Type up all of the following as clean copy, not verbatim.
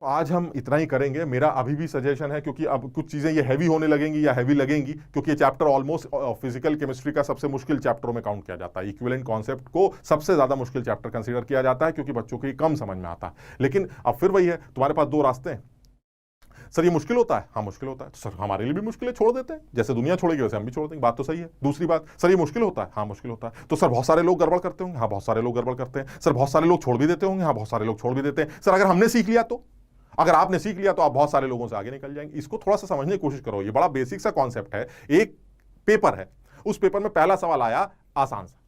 आज हम इतना ही करेंगे। मेरा अभी भी सजेशन है, क्योंकि अब कुछ चीजें ये हैवी होने लगेंगी या हैवी लगेंगी, क्योंकि ये चैप्टर ऑलमोस्ट फिजिकल केमिस्ट्री का सबसे मुश्किल चैप्टरों में काउंट किया जाता है। इक्विवेलेंट कॉन्सेप्ट को सबसे ज्यादा मुश्किल चैप्टर कंसीडर किया जाता है, क्योंकि बच्चों को ये कम समझ में आता है। लेकिन अब फिर वही है, तुम्हारे पास दो रास्ते हैं। सर ये मुश्किल होता है, हाँ मुश्किल होता है, तो सर हमारे लिए भी मुश्किल है, छोड़ देते हैं, जैसे दुनिया छोड़ेगी वैसे हम भी छोड़ देंगे, बात तो सही है। दूसरी बात, सर ये मुश्किल होता है, हाँ मुश्किल होता है, तो सर बहुत सारे लोग गड़बड़ करते होंगे, हाँ बहुत सारे लोग गड़बड़ करते हैं। सर बहुत सारे लोग छोड़ भी देते होंगे, हाँ बहुत सारे लोग छोड़ भी देते हैं। सर अगर हमने सीख लिया तो, अगर आपने सीख लिया तो आप बहुत सारे लोगों से आगे निकल जाएंगे। इसको थोड़ा सा समझने की कोशिश करो, ये बड़ा बेसिक सा कॉन्सेप्ट है। एक पेपर है, उस पेपर में पहला सवाल आया आसान सा,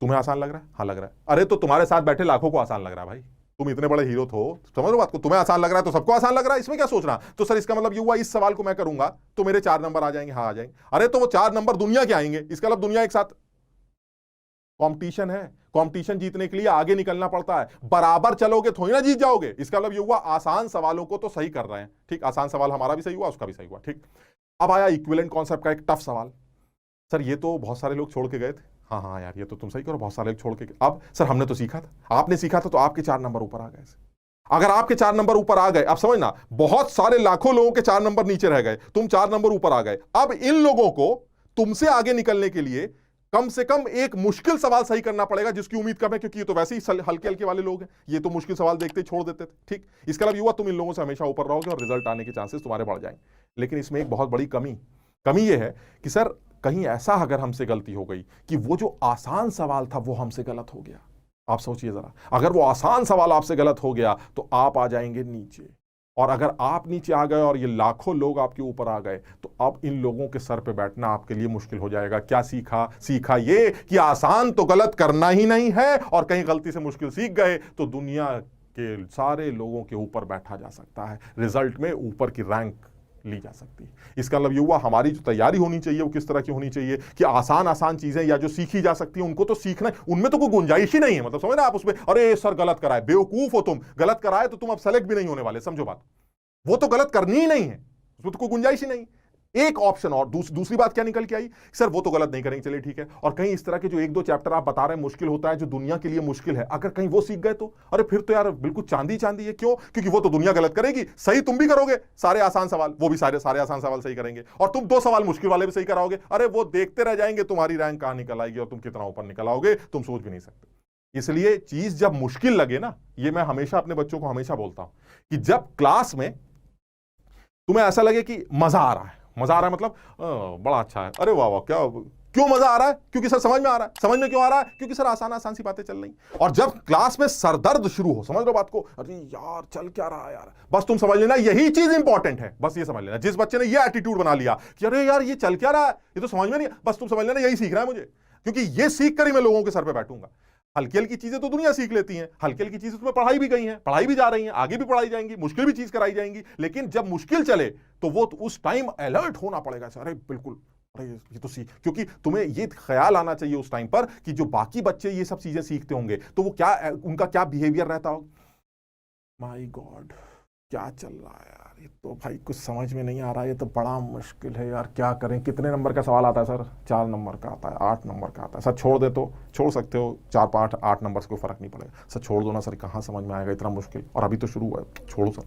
तुम्हें आसान लग रहा है? हाँ लग रहा है। अरे तो तुम्हारे साथ बैठे लाखों को आसान लग रहा है भाई, तुम इतने बड़े हीरो हो, समझ लो बात को। तुम्हें आसान लग रहा है तो सबको आसान लग रहा है, इसमें क्या सोचना। तो सर इसका मतलब ये हुआ इस सवाल को मैं करूंगा तो मेरे 4 नंबर आ जाएंगे? हाँ आ जाएंगे। अरे तो वो 4 नंबर दुनिया के आएंगे, इसका मतलब दुनिया एक साथ कंपटीशन है, कंपटीशन जीतने के लिए आगे निकलना पड़ता है। बराबर चलोगे थोड़ी ना जीत जाओगे। इसका मतलब ये हुआ आसान सवालों को तो सही कर रहे हैं, ठीक, आसान सवाल हमारा भी सही हुआ, उसका भी सही हुआ, ठीक। अब आया इक्विवेलेंट कॉन्सेप्ट का एक टफ सवाल। सर ये तो बहुत सारे लोग छोड़ के गए थे, हाँ हाँ यार ये तो तुम सही करो, बहुत सारे लोग छोड़ के। अब सर हमने तो सीखा था, आपने सीखा था तो आपके 4 नंबर ऊपर आ गए। अगर आपके 4 नंबर ऊपर आ गए, अब समझना, बहुत सारे लाखों लोगों के 4 नंबर नीचे रह गए, तुम 4 नंबर ऊपर आ गए। अब इन लोगों को तुमसे आगे निकलने के लिए कम से कम एक मुश्किल सवाल सही करना पड़ेगा, जिसकी उम्मीद कम है, क्योंकि ये तो वैसे ही हल्के हल्के वाले लोग हैं, ये तो मुश्किल सवाल देखते ही छोड़ देते थे, ठीक। इसका मतलब ये हुआ तुम इन लोगों से हमेशा ऊपर रहोगे और रिजल्ट आने के चांसेस तुम्हारे बढ़ जाएंगे। लेकिन इसमें एक बहुत बड़ी कमी ये है कि सर कहीं ऐसा अगर हमसे गलती हो गई कि वो जो आसान सवाल था वो हमसे गलत हो गया। आप सोचिए जरा, अगर वो आसान सवाल आपसे गलत हो गया तो आप आ जाएंगे नीचे, और अगर आप नीचे आ गए और ये लाखों लोग आपके ऊपर आ गए तो अब इन लोगों के सर पे बैठना आपके लिए मुश्किल हो जाएगा। क्या सीखा ये कि आसान तो गलत करना ही नहीं है, और कहीं गलती से मुश्किल सीख गए तो दुनिया के सारे लोगों के ऊपर बैठा जा सकता है, रिजल्ट में ऊपर की रैंक ली जा सकती है। इसका मतलब ये हुआ हमारी जो तैयारी होनी चाहिए वो किस तरह की होनी चाहिए कि आसान चीजें या जो सीखी जा सकती है उनको तो सीखना, उनमें तो कोई गुंजाइश ही नहीं है। मतलब समझ ना आप, उसमें अरे सर गलत कराए, बेवकूफ हो तुम, गलत कराए तो तुम अब सेलेक्ट भी नहीं होने वाले, समझो बात, वो तो गलत करनी ही नहीं है, उसमें तो कोई गुंजाइश ही नहीं। एक ऑप्शन और दूसरी बात क्या निकल के आई, सर वो तो गलत नहीं करेंगे, चलिए ठीक है। और कहीं इस तरह के जो 1-2 चैप्टर आप बता रहे हैं मुश्किल होता है, जो दुनिया के लिए मुश्किल है, अगर कहीं वो सीख गए तो अरे फिर तो यार बिल्कुल चांदी चांदी है। क्यों? क्योंकि वो तो दुनिया गलत करेगी, सही तुम भी करोगे, सारे आसान सवाल, वो भी सारे आसान सवाल सही करेंगे, और तुम 2 सवाल मुश्किल वाले भी सही कराओगे। अरे वो देखते रह जाएंगे तुम्हारी रैंक कहां निकल आएगी और तुम कितना ऊपर निकल आओगे, तुम सोच भी नहीं सकते। इसलिए चीज जब मुश्किल लगे ना, ये मैं हमेशा अपने बच्चों को हमेशा बोलता हूं कि जब क्लास में तुम्हें ऐसा लगे कि मजा आ रहा है, मतलब बड़ा अच्छा है, अरे वाह वाह क्या, क्यों मजा आ रहा है? क्योंकि सर समझ में आ रहा है। समझ में क्यों आ रहा है? क्योंकि सर आसान सी बातें चल रही। और जब क्लास में सरदर्द शुरू हो, समझ लो बात को, अरे यार चल क्या रहा है यार, बस तुम समझ लेना यही चीज इंपॉर्टेंट है, बस ये समझ लेना। जिस बच्चे ने ये एटीट्यूड बना लिया कि अरे यार ये चल क्या रहा है, ये तो समझ में नहीं, बस तुम समझ लेना यही सीख रहा है मुझे, क्योंकि ये सीख कर ही मैं लोगों के सर पे बैठूंगा। हल्की हल्की चीजें तो दुनिया सीख लेती है, हल्की हल्की चीजें तुम्हें पढ़ाई भी गई हैं, पढ़ाई भी जा रही हैं, आगे भी पढ़ाई जाएंगी, मुश्किल भी चीज कराई जाएंगी। लेकिन जब मुश्किल चले तो वो तो उस टाइम अलर्ट होना पड़ेगा, अरे बिल्कुल, अरे ये तो सीख, क्योंकि तुम्हें ये ख्याल आना चाहिए उस टाइम पर कि जो बाकी बच्चे ये सब चीजें सीखते होंगे तो वो क्या, उनका क्या बिहेवियर रहता होगा। माय गॉड क्या चल रहा है यार, ये तो भाई कुछ समझ में नहीं आ रहा है, ये तो बड़ा मुश्किल है यार, क्या करें। कितने नंबर का सवाल आता है सर? 4 नंबर का आता है, 8 नंबर का आता है। सर छोड़ दे तो छोड़ सकते हो, 4, 5, 8 नंबर से कोई फर्क नहीं पड़ेगा। सर छोड़ दो ना सर, कहाँ समझ में आएगा इतना मुश्किल, और अभी तो शुरू हुआ है, छोड़ो सर।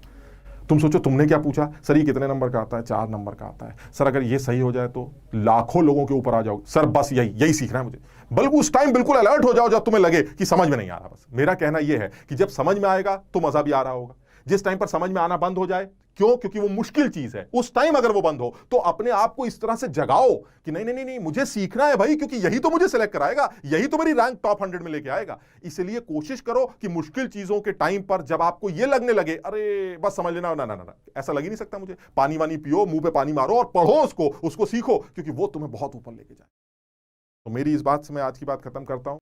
तुम सोचो तुमने क्या पूछा, सर ये कितने नंबर का आता है? 4 नंबर का आता है। सर अगर ये सही हो जाए तो लाखों लोगों के ऊपर आ जाओगे। सर बस यही सीखना है मुझे। बल्कि उस टाइम बिल्कुल अलर्ट हो जाओ जब तुम्हें लगे कि समझ में नहीं आ रहा। बस मेरा कहना यह है कि जब समझ में आएगा तो मजा भी आ रहा होगा। जिस टाइम पर समझ में आना बंद हो जाए, क्यों? क्योंकि वो मुश्किल चीज है, उस टाइम अगर वो बंद हो तो अपने आप को इस तरह से जगाओ कि नहीं नहीं नहीं मुझे सीखना है भाई, क्योंकि यही तो मुझे सिलेक्ट कराएगा, यही तो मेरी रैंक टॉप 100 में लेके आएगा। इसलिए कोशिश करो कि मुश्किल चीजों के टाइम पर जब आपको ये लगने लगे अरे बस समझ लेना, ना ना ना ऐसा लग ही नहीं सकता मुझे, पानी वानी पियो, मुंह पे पानी मारो और पढ़ो उसको सीखो, क्योंकि वो तुम्हें बहुत ऊपर लेके जाए। तो मेरी इस बात से मैं आज की बात खत्म करता हूं।